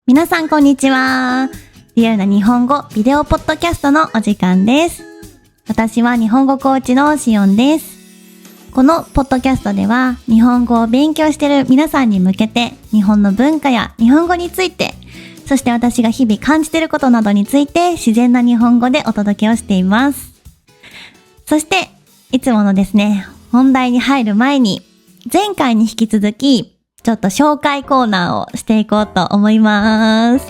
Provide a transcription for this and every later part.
皆さんこんにちは。リアルな日本語ビデオポッドキャストのお時間です。私は日本語コーチのしおんです。このポッドキャストでは日本語を勉強している皆さんに向けて日本の文化や日本語について、そして私が日々感じていることなどについて自然な日本語でお届けをしています。そしていつものですね、本題に入る前に前回に引き続きちょっと紹介コーナーをしていこうと思います。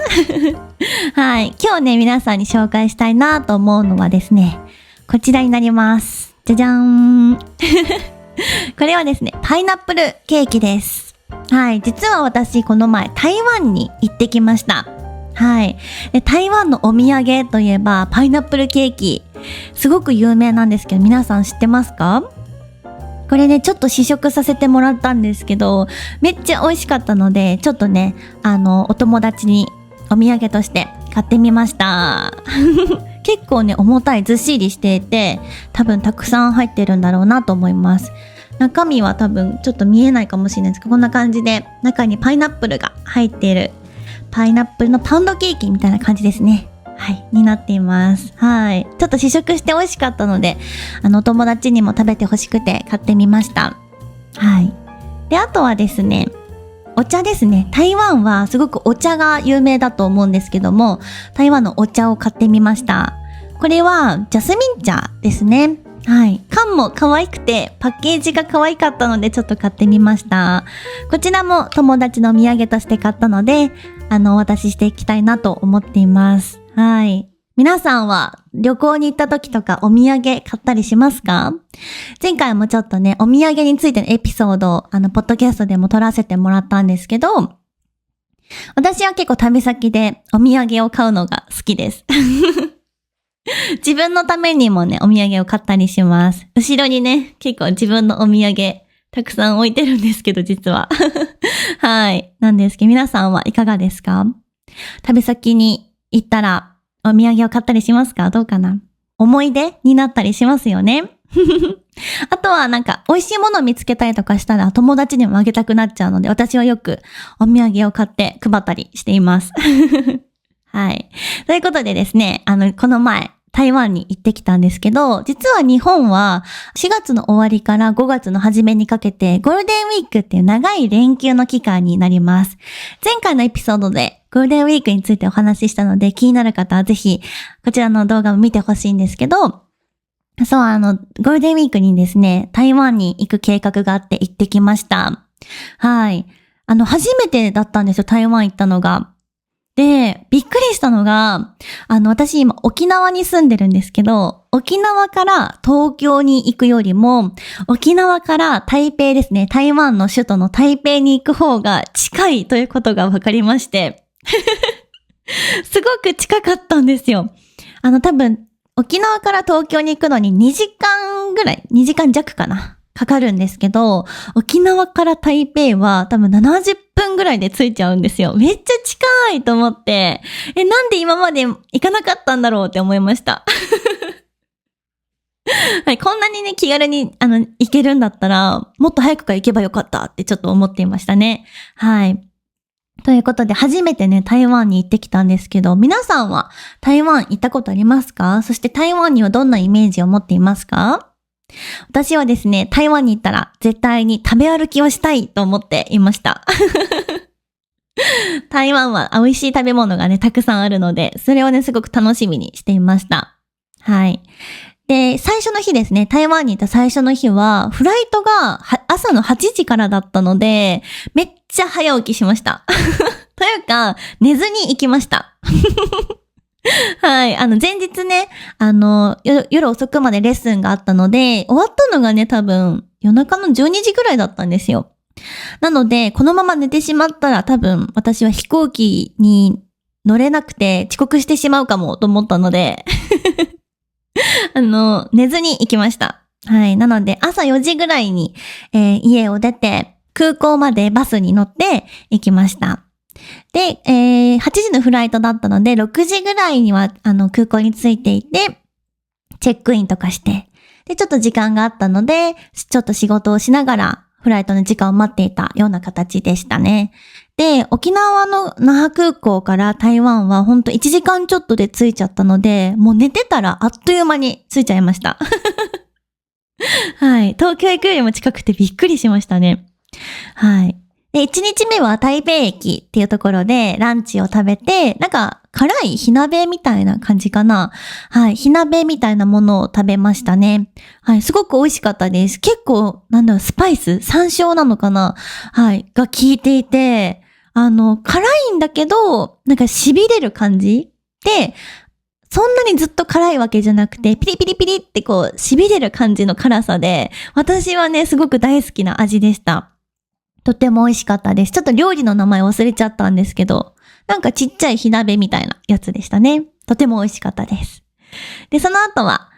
はい。今日ね、皆さんに紹介したいなと思うのはですね、こちらになります。じゃじゃーん。これはですね、パイナップルケーキです。はい。実は私、この前、台湾に行ってきました。はい。で、台湾のお土産といえば、パイナップルケーキ。すごく有名なんですけど、皆さん知ってますか？これね、ちょっと試食させてもらったんですけど、めっちゃ美味しかったので、ちょっとね、お友達にお土産として買ってみました。結構ね、重たい、ずっしりしていて、多分たくさん入ってるんだろうなと思います。中身は多分ちょっと見えないかもしれないですけど、こんな感じで中にパイナップルが入っている、パイナップルのパウンドケーキみたいな感じですね。はい、になっています。はい。ちょっと試食して美味しかったので、お友達にも食べてほしくて買ってみました。はい。で、あとはですね、お茶ですね。台湾はすごくお茶が有名だと思うんですけども、台湾のお茶を買ってみました。これはジャスミン茶ですね。はい。缶も可愛くて、パッケージが可愛かったのでちょっと買ってみました。こちらも友達のお土産として買ったので、お渡ししていきたいなと思っています。はい。皆さんは旅行に行った時とかお土産買ったりしますか？前回もちょっとね、お土産についてのエピソードをポッドキャストでも撮らせてもらったんですけど、私は結構旅先でお土産を買うのが好きです。自分のためにもね、お土産を買ったりします。後ろにね、結構自分のお土産たくさん置いてるんですけど、実は。はい。なんですけど、皆さんはいかがですか？旅先に行ったらお土産を買ったりしますか？どうかな？思い出になったりしますよね。あとはなんか美味しいものを見つけたりとかしたら友達にもあげたくなっちゃうので、私はよくお土産を買って配ったりしています。はい。ということでですね、この前台湾に行ってきたんですけど、実は日本は4月の終わりから5月の初めにかけてゴールデンウィークっていう長い連休の期間になります。前回のエピソードでゴールデンウィークについてお話ししたので、気になる方はぜひこちらの動画を見てほしいんですけど、そう、ゴールデンウィークにですね、台湾に行く計画があって行ってきました。はい。初めてだったんですよ、台湾行ったのが。で、びっくりしたのが、私今沖縄に住んでるんですけど、沖縄から東京に行くよりも、沖縄から台北ですね、台湾の首都の台北に行く方が近いということが分かりまして、すごく近かったんですよ。多分、沖縄から東京に行くのに2時間ぐらい、2時間弱かな。かかるんですけど、沖縄から台北は多分70分ぐらいで着いちゃうんですよ。めっちゃ近いと思って、なんで今まで行かなかったんだろうって思いました。はい、こんなにね、気軽に、行けるんだったら、もっと早くから行けばよかったってちょっと思っていましたね。はい。ということで、初めてね、台湾に行ってきたんですけど、皆さんは台湾行ったことありますか？そして台湾にはどんなイメージを持っていますか？私はですね、台湾に行ったら絶対に食べ歩きをしたいと思っていました。台湾は美味しい食べ物がね、たくさんあるので、それをね、すごく楽しみにしていました。はい。で、最初の日ですね、台湾に行った最初の日は、フライトが朝の8時からだったので、めっちゃ早起きしました。というか、寝ずに行きました。はい。前日ね、夜遅くまでレッスンがあったので、終わったのがね、多分、夜中の12時ぐらいだったんですよ。なので、このまま寝てしまったら多分、私は飛行機に乗れなくて遅刻してしまうかもと思ったので、寝ずに行きました。はい。なので、朝4時ぐらいに、家を出て、空港までバスに乗って行きました。で、8時のフライトだったので、6時ぐらいには、空港に着いていて、チェックインとかして、で、ちょっと時間があったので、ちょっと仕事をしながら、フフライトの時間を待っていたような形でしたね。で、沖縄の那覇空港から台湾はほんと1時間ちょっとで着いちゃったので、もう寝てたらあっという間に着いちゃいました。はい。東京行くよりも近くてびっくりしましたね。はい。で、1日目は台北駅っていうところでランチを食べて、なんか辛い火鍋みたいな感じかな。はい。火鍋みたいなものを食べましたね。はい。すごく美味しかったです。結構、スパイス山椒なのかな、はい。が効いていて、辛いんだけど、なんか痺れる感じで、そんなにずっと辛いわけじゃなくて、ピリピリピリってこう、痺れる感じの辛さで、私はね、すごく大好きな味でした。とても美味しかったです。ちょっと料理の名前忘れちゃったんですけど、なんかちっちゃい火鍋みたいなやつでしたね。とても美味しかったです。で、その後は、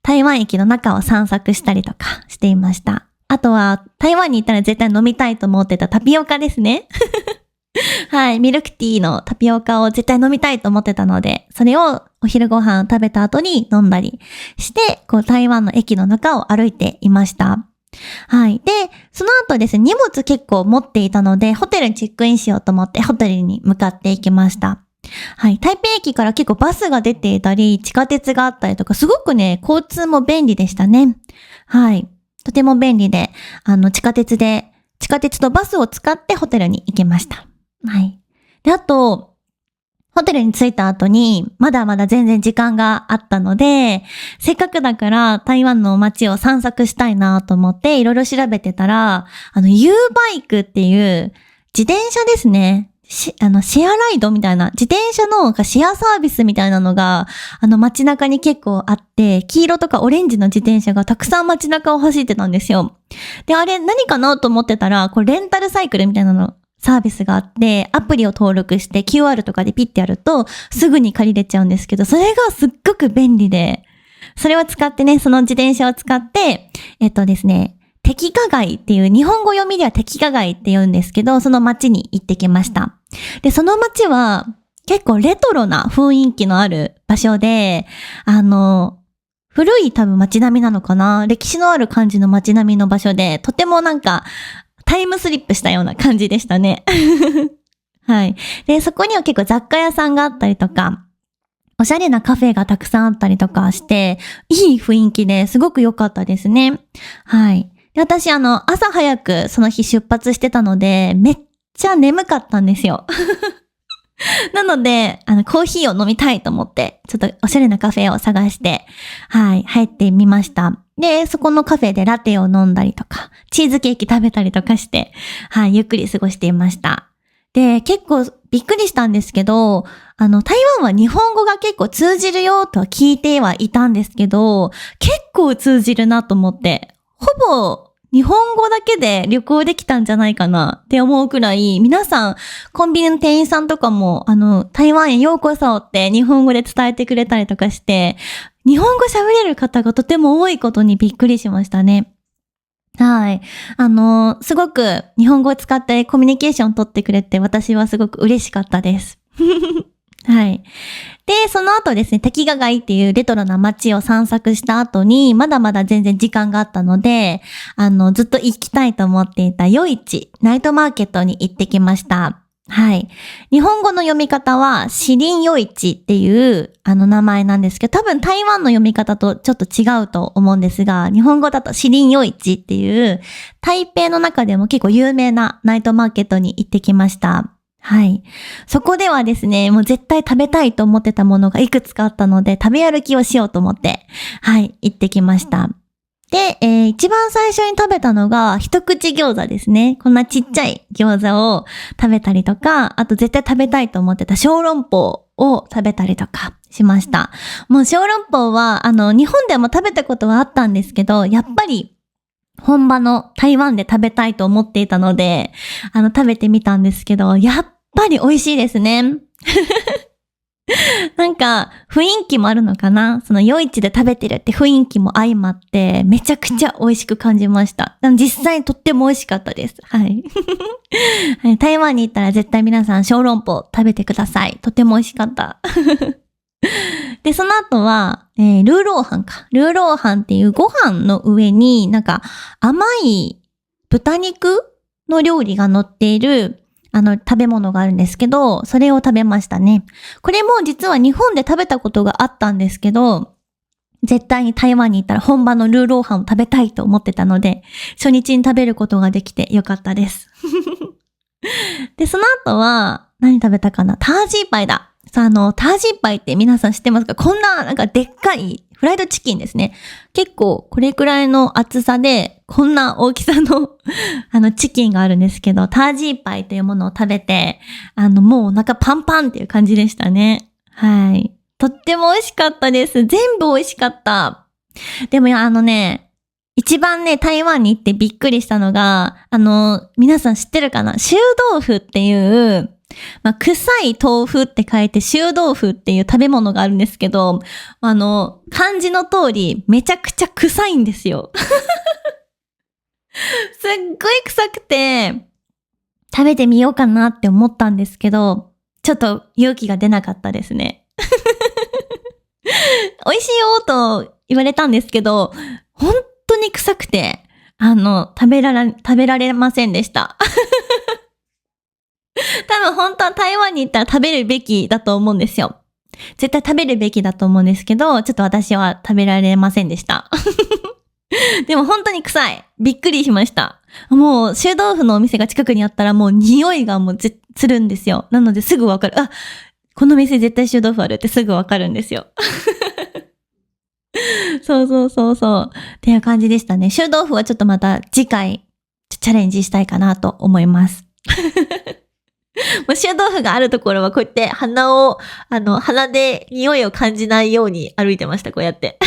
台湾駅の中を散策したりとかしていました。あとは、台湾に行ったら絶対飲みたいと思ってたタピオカですね。はい、ミルクティーのタピオカを絶対飲みたいと思ってたので、それをお昼ご飯食べた後に飲んだりして、こう台湾の駅の中を歩いていました。はい。で、その後ですね、荷物結構持っていたので、ホテルにチェックインしようと思ってホテルに向かっていきました。はい。台北駅から結構バスが出ていたり、地下鉄があったりとか、すごくね、交通も便利でしたね。はい。とても便利で、地下鉄とバスを使ってホテルに行けました。はい。で、あと、ホテルに着いた後に、まだまだ全然時間があったので、せっかくだから台湾の街を散策したいなと思っていろいろ調べてたら、U バイクっていう自転車ですね。シェアライドみたいな、自転車のシェアサービスみたいなのが、街中に結構あって、黄色とかオレンジの自転車がたくさん街中を走ってたんですよ。で、あれ何かなと思ってたら、これレンタルサイクルみたいなの、サービスがあって、アプリを登録して QR とかでピッてやると、すぐに借りれちゃうんですけど、それがすっごく便利で、それを使ってね、その自転車を使って、ですね、適化街っていう、日本語読みでは適化街って言うんですけど、その街に行ってきました。で、その街は結構レトロな雰囲気のある場所で、古い多分街並みなのかな、歴史のある感じの街並みの場所で、とてもなんかタイムスリップしたような感じでしたね。はい。で、そこには結構雑貨屋さんがあったりとか、おしゃれなカフェがたくさんあったりとかして、いい雰囲気ですごく良かったですね。はい。で、私朝早くその日出発してたので、めっちゃ眠かったんですよ。なので、コーヒーを飲みたいと思って、ちょっとおしゃれなカフェを探して、はい、入ってみました。で、そこのカフェでラテを飲んだりとか、チーズケーキ食べたりとかして、はい、ゆっくり過ごしていました。で、結構びっくりしたんですけど、台湾は日本語が結構通じるよとは聞いてはいたんですけど、結構通じるなと思って、ほぼ日本語だけで旅行できたんじゃないかなって思うくらい、皆さん、コンビニの店員さんとかも、台湾へようこそって日本語で伝えてくれたりとかして、日本語喋れる方がとても多いことにびっくりしましたね。はい。すごく日本語を使ってコミュニケーション取ってくれて、私はすごく嬉しかったです。はい。で、その後ですね、滝ヶ街っていうレトロな街を散策した後に、まだまだ全然時間があったので、ずっと行きたいと思っていた夜市、ナイトマーケットに行ってきました。はい。日本語の読み方は、シリン夜市っていう名前なんですけど、多分台湾の読み方とちょっと違うと思うんですが、日本語だとシリン夜市っていう、台北の中でも結構有名なナイトマーケットに行ってきました。はい。そこではですね、もう絶対食べたいと思ってたものがいくつかあったので、食べ歩きをしようと思って、はい、行ってきました。で、一番最初に食べたのが一口餃子ですね。こんなちっちゃい餃子を食べたりとか、あと絶対食べたいと思ってた小籠包を食べたりとかしました。もう小籠包は、日本でも食べたことはあったんですけど、やっぱり本場の台湾で食べたいと思っていたので、食べてみたんですけど、やっぱり美味しいですね。なんか、雰囲気もあるのかな、その夜市で食べてるって雰囲気も相まって、めちゃくちゃ美味しく感じました。実際にとっても美味しかったです。はい。台湾に行ったら絶対皆さん小籠包食べてください。とても美味しかった。で、その後は、ルーローハンか。ルーローハンっていうご飯の上になんか甘い豚肉の料理が載っている、食べ物があるんですけど、それを食べましたね。これも実は日本で食べたことがあったんですけど、絶対に台湾に行ったら本場のルーローハンを食べたいと思ってたので、初日に食べることができてよかったです。で、その後は、何食べたかな？タージーパイだ。さあ、タージーパイって皆さん知ってますか？こんな、なんかでっかいフライドチキンですね。結構、これくらいの厚さで、こんな大きさのチキンがあるんですけど、タージーパイというものを食べて、もうお腹パンパンっていう感じでしたね。はい。とっても美味しかったです。全部美味しかった。でも一番ね、台湾に行ってびっくりしたのが、皆さん知ってるかな？臭豆腐っていう、臭い豆腐って書いて臭豆腐っていう食べ物があるんですけど、漢字の通りめちゃくちゃ臭いんですよ。すっごい臭くて、食べてみようかなって思ったんですけど、ちょっと勇気が出なかったですね。美味しいよと言われたんですけど、本当に臭くて、食べられませんでした。多分本当は台湾に行ったら食べるべきだと思うんですよ。絶対食べるべきだと思うんですけど、ちょっと私は食べられませんでした。でも本当に臭い。びっくりしました。もう、臭豆腐のお店が近くにあったらもう匂いがもうするんですよ。なのですぐわかる。あ、この店絶対臭豆腐あるってすぐわかるんですよ。そう。っていう感じでしたね。臭豆腐はちょっとまた次回チャレンジしたいかなと思います。もう臭豆腐があるところはこうやって鼻で匂いを感じないように歩いてました、こうやって。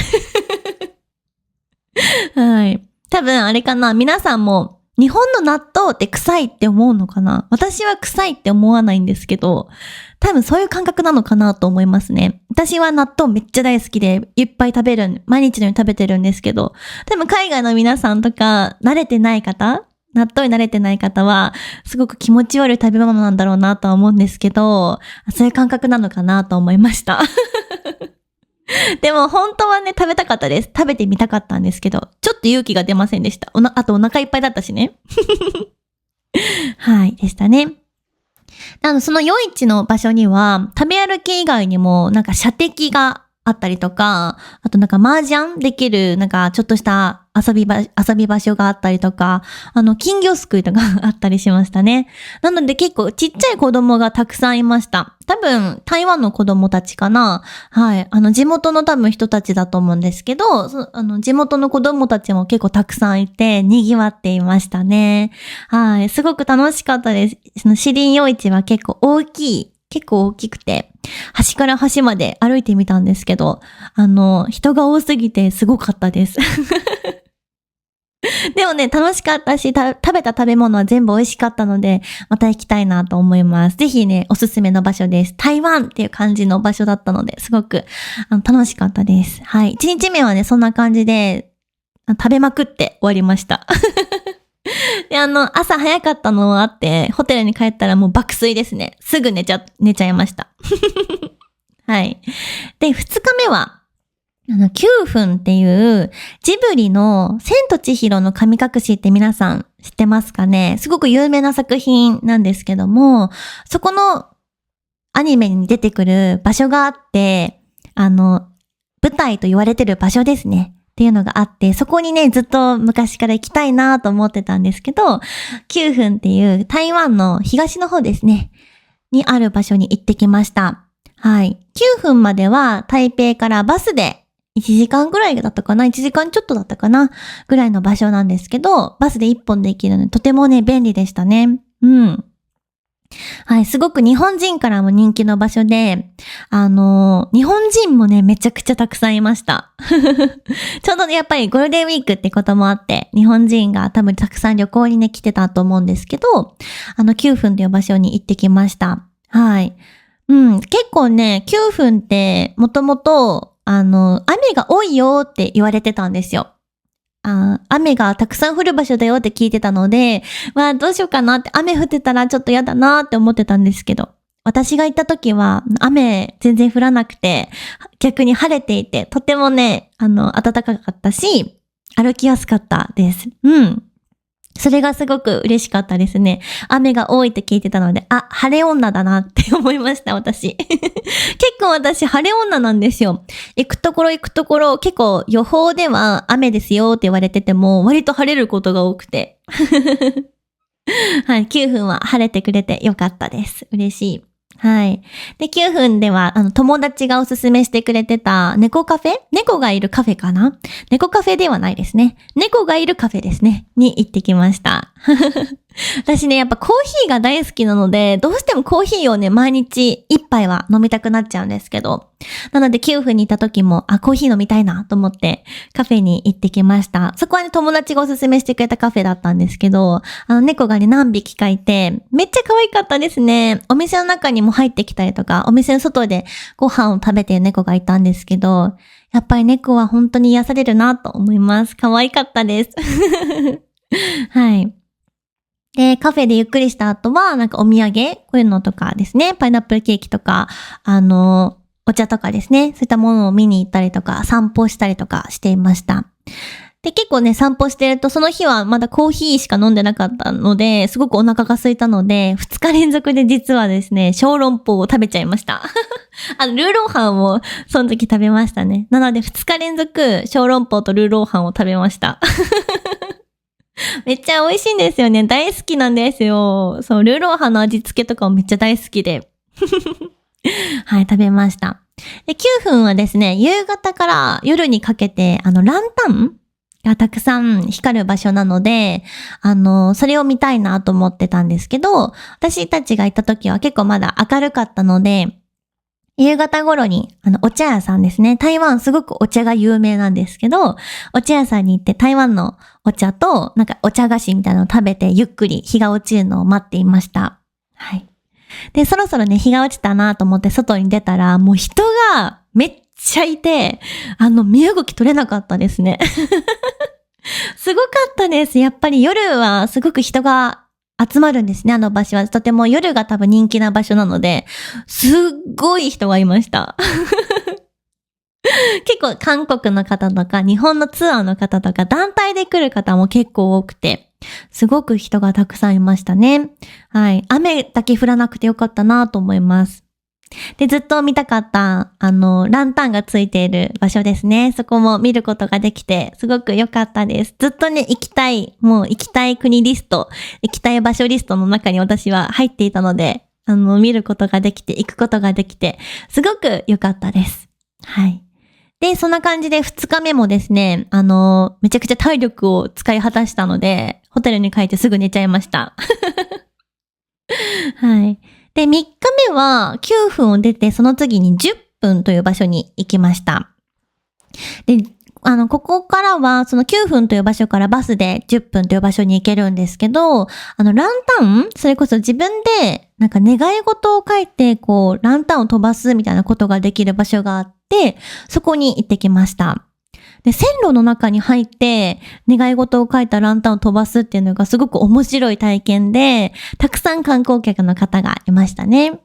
はい。多分あれかな、皆さんも日本の納豆って臭いって思うのかな？私は臭いって思わないんですけど、多分そういう感覚なのかなと思いますね。私は納豆めっちゃ大好きでいっぱい毎日のように食べてるんですけど、多分海外の皆さんとか納豆に慣れてない方は、すごく気持ち悪い食べ物なんだろうなとは思うんですけど、そういう感覚なのかなと思いました。でも本当はね、食べたかったです。食べてみたかったんですけど、ちょっと勇気が出ませんでした。あとお腹いっぱいだったしね。はい、でしたね。その夜市の場所には、食べ歩き以外にも、なんか射的があったりとか、あとなんか麻雀できる、なんかちょっとした遊び場所があったりとか、金魚すくいとかあったりしましたね。なので結構ちっちゃい子供がたくさんいました。多分台湾の子供たちかな。はい。地元の多分人たちだと思うんですけど、地元の子供たちも結構たくさんいて、賑わっていましたね。はい。すごく楽しかったです。そのシリン夜市は結構大きくて、端から端まで歩いてみたんですけど、人が多すぎてすごかったです。でもね、楽しかったし、食べた食べ物は全部美味しかったので、また行きたいなと思います。ぜひね、おすすめの場所です。台湾っていう感じの場所だったので、すごく楽しかったです。はい。1日目はね、そんな感じで、食べまくって終わりました。で、朝早かったのもあって、ホテルに帰ったらもう爆睡ですね。すぐ寝ちゃいました。はい。で、2日目は、9分っていうジブリの千と千尋の神隠しって皆さん知ってますかね？すごく有名な作品なんですけども、そこのアニメに出てくる場所があって、舞台と言われてる場所ですね。っていうのがあって、そこにね、ずっと昔から行きたいなと思ってたんですけど、9分っていう台湾の東の方ですね、にある場所に行ってきました。はい。9分までは台北からバスで1時間ぐらいだったかな ?1 時間ちょっとだったかなぐらいの場所なんですけど、バスで1本で行けるのでとてもね、便利でしたね。うん。はい、すごく日本人からも人気の場所で、日本人もね、めちゃくちゃたくさんいました。ちょうどね、やっぱりゴールデンウィークってこともあって、日本人が多分たくさん旅行にね、来てたと思うんですけど、9分という場所に行ってきました。はい。うん、結構ね、9分ってもともと、雨が多いよって言われてたんですよ。雨がたくさん降る場所だよって聞いてたので、どうしようかなって、雨降ってたらちょっと嫌だなって思ってたんですけど、私が行った時は雨全然降らなくて、逆に晴れていて、とてもね、暖かかったし、歩きやすかったです。うん。それがすごく嬉しかったですね。雨が多いって聞いてたので、あ、晴れ女だなって思いました、私。結構私、晴れ女なんですよ。行くところ、結構予報では雨ですよって言われてても、割と晴れることが多くて。はい、9分は晴れてくれてよかったです。嬉しい。はい。で、9分では、友達がおすすめしてくれてた猫カフェ？猫がいるカフェかな？猫カフェではないですね。猫がいるカフェですね。に行ってきました。私ね、やっぱコーヒーが大好きなので、どうしてもコーヒーをね、毎日一杯は飲みたくなっちゃうんですけど。なので9分に行った時も、コーヒー飲みたいなと思ってカフェに行ってきました。そこはね、友達がおすすめしてくれたカフェだったんですけど、猫がね、何匹かいて、めっちゃ可愛かったですね。お店の中にも入ってきたりとか、お店の外でご飯を食べてる猫がいたんですけど、やっぱり猫は本当に癒されるなと思います。可愛かったです。はい。で、カフェでゆっくりした後は、なんかお土産こういうのとかですね、パイナップルケーキとか、お茶とかですね、そういったものを見に行ったりとか、散歩したりとかしていました。で、結構ね、散歩してると、その日はまだコーヒーしか飲んでなかったので、すごくお腹が空いたので、2日連続で実はですね、小籠包を食べちゃいました。ルーローハンをその時食べましたね。なので2日連続、小籠包とルーローハンを食べました。めっちゃ美味しいんですよね。大好きなんですよ。そう、ルーローハンの味付けとかもめっちゃ大好きで。はい、食べました。で、9分はですね、夕方から夜にかけて、ランタンがたくさん光る場所なので、それを見たいなと思ってたんですけど、私たちが行った時は結構まだ明るかったので、夕方頃に、お茶屋さんですね。台湾すごくお茶が有名なんですけど、お茶屋さんに行って台湾のお茶と、なんかお茶菓子みたいなのを食べてゆっくり日が落ちるのを待っていました。はい。で、そろそろね、日が落ちたなと思って外に出たら、もう人がめっちゃいて、身動き取れなかったですね。すごかったです。やっぱり夜はすごく人が集まるんですね、あの場所は。とても夜が多分人気な場所なので、すっごい人がいました。結構韓国の方とか、日本のツアーの方とか、団体で来る方も結構多くて、すごく人がたくさんいましたね。はい。雨だけ降らなくてよかったなと思います。で、ずっと見たかった、ランタンがついている場所ですね。そこも見ることができて、すごく良かったです。ずっとね、もう行きたい国リスト、行きたい場所リストの中に私は入っていたので、見ることができて、行くことができて、すごく良かったです。はい。で、そんな感じで2日目もですね、めちゃくちゃ体力を使い果たしたので、ホテルに帰ってすぐ寝ちゃいました。はい。で、3日目は9分を出て、その次に10分という場所に行きました。で、ここからは、その9分という場所からバスで10分という場所に行けるんですけど、ランタンそれこそ自分で、なんか願い事を書いて、こう、ランタンを飛ばすみたいなことができる場所があって、そこに行ってきました。で、線路の中に入って、願い事を書いたランタンを飛ばすっていうのがすごく面白い体験で、たくさん観光客の方がいましたね。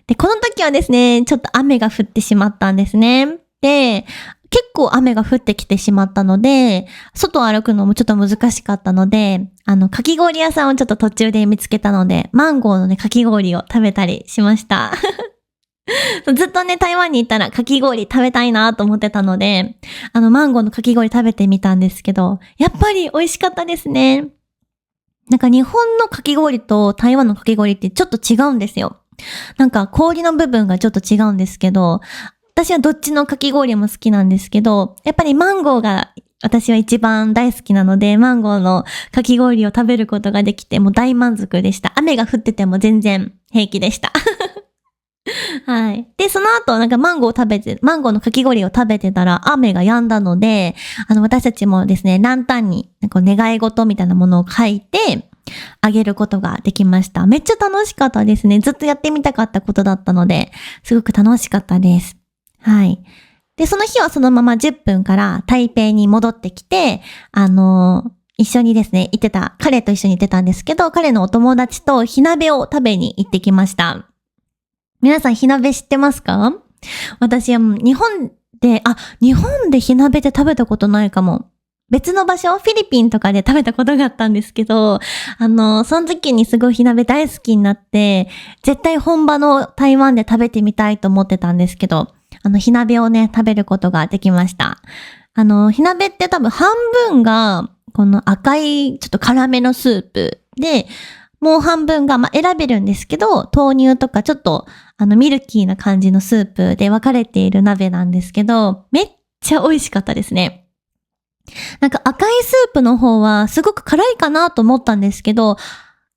で、この時はですね、ちょっと雨が降ってしまったんですね。で、結構雨が降ってきてしまったので、外を歩くのもちょっと難しかったので、かき氷屋さんをちょっと途中で見つけたので、マンゴーのね、かき氷を食べたりしました。ずっとね、台湾に行ったらかき氷食べたいなと思ってたので、マンゴーのかき氷食べてみたんですけど、やっぱり美味しかったですね。なんか日本のかき氷と台湾のかき氷ってちょっと違うんですよ。なんか氷の部分がちょっと違うんですけど、私はどっちのかき氷も好きなんですけど、やっぱりマンゴーが私は一番大好きなので、マンゴーのかき氷を食べることができて、もう大満足でした。雨が降ってても全然平気でした。はい。で、その後、なんかマンゴーのかき氷を食べてたら雨が止んだので、私たちもですね、ランタンに願い事みたいなものを書いて、あげることができました。めっちゃ楽しかったですね。ずっとやってみたかったことだったので、すごく楽しかったです。はい。で、その日はそのまま10分から台北に戻ってきて、一緒にですね、彼と一緒に行ってたんですけど、彼のお友達と火鍋を食べに行ってきました。皆さん火鍋知ってますか？私は日本で火鍋って食べたことないかも。別の場所、フィリピンとかで食べたことがあったんですけど、その時にすごい火鍋大好きになって、絶対本場の台湾で食べてみたいと思ってたんですけど、火鍋をね、食べることができました。火鍋って多分半分が、この赤い、ちょっと辛めのスープで、もう半分が、選べるんですけど、豆乳とかちょっと、ミルキーな感じのスープで分かれている鍋なんですけど、めっちゃ美味しかったですね。なんか赤いスープの方はすごく辛いかなと思ったんですけど、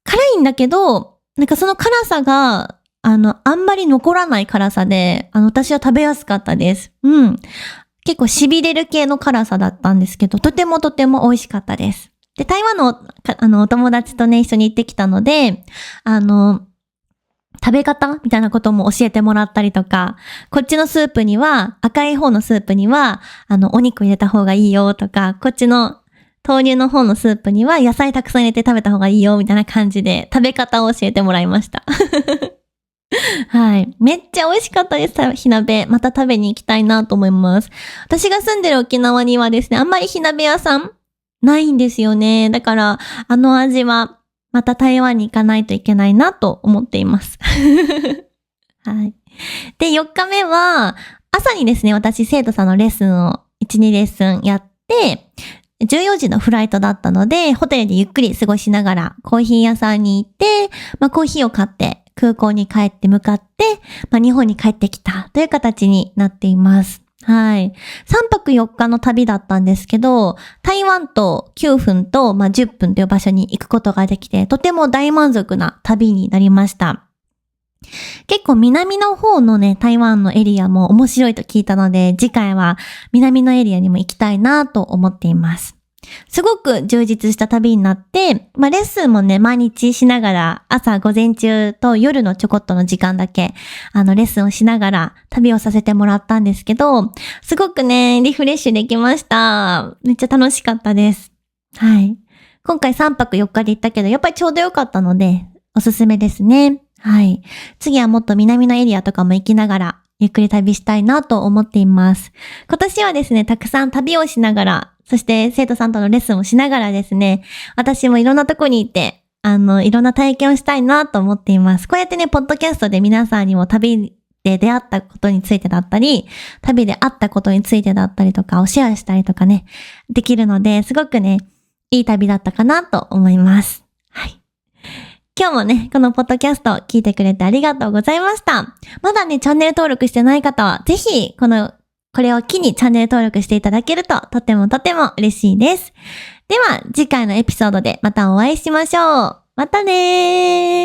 辛いんだけど、なんかその辛さが、あんまり残らない辛さで、私は食べやすかったです。うん。結構痺れる系の辛さだったんですけど、とても美味しかったです。で、台湾のお友達とね、一緒に行ってきたので、食べ方みたいなことも教えてもらったりとか、こっちのスープには、赤い方のスープには、お肉入れた方がいいよとか、こっちの豆乳の方のスープには野菜たくさん入れて食べた方がいいよみたいな感じで、食べ方を教えてもらいました。はい。めっちゃ美味しかったです、火鍋。また食べに行きたいなと思います。私が住んでる沖縄にはですね、あんまり火鍋屋さんないんですよね。だから、味は、また台湾に行かないといけないなと思っています。はい。で、4日目は、朝にですね、私生徒さんのレッスンを1、2レッスンやって、14時のフライトだったので、ホテルでゆっくり過ごしながら、コーヒー屋さんに行って、コーヒーを買って空港に帰って向かって、日本に帰ってきたという形になっています。はい。3泊4日の旅だったんですけど、台湾と9分と、10分という場所に行くことができて、とても大満足な旅になりました。結構南の方のね、台湾のエリアも面白いと聞いたので、次回は南のエリアにも行きたいなと思っています。すごく充実した旅になって、レッスンもね、毎日しながら、朝午前中と夜のちょこっとの時間だけ、レッスンをしながら旅をさせてもらったんですけど、すごくね、リフレッシュできました。めっちゃ楽しかったです。はい。今回3泊4日で行ったけど、やっぱりちょうどよかったので、おすすめですね。はい。次はもっと南のエリアとかも行きながら、ゆっくり旅したいなと思っています。今年はですね、たくさん旅をしながら、そして生徒さんとのレッスンをしながらですね、私もいろんなとこに行って、いろんな体験をしたいなと思っています。こうやってね、ポッドキャストで皆さんにも旅で出会ったことについてだったり、旅で会ったことについてだったりとかをシェアしたりとかね、できるので、すごくね、いい旅だったかなと思います。はい。今日もね、このポッドキャスト聞いてくれてありがとうございました。まだね、チャンネル登録してない方は、ぜひ、これを機にチャンネル登録していただけると、とても嬉しいです。では、次回のエピソードでまたお会いしましょう。またねー。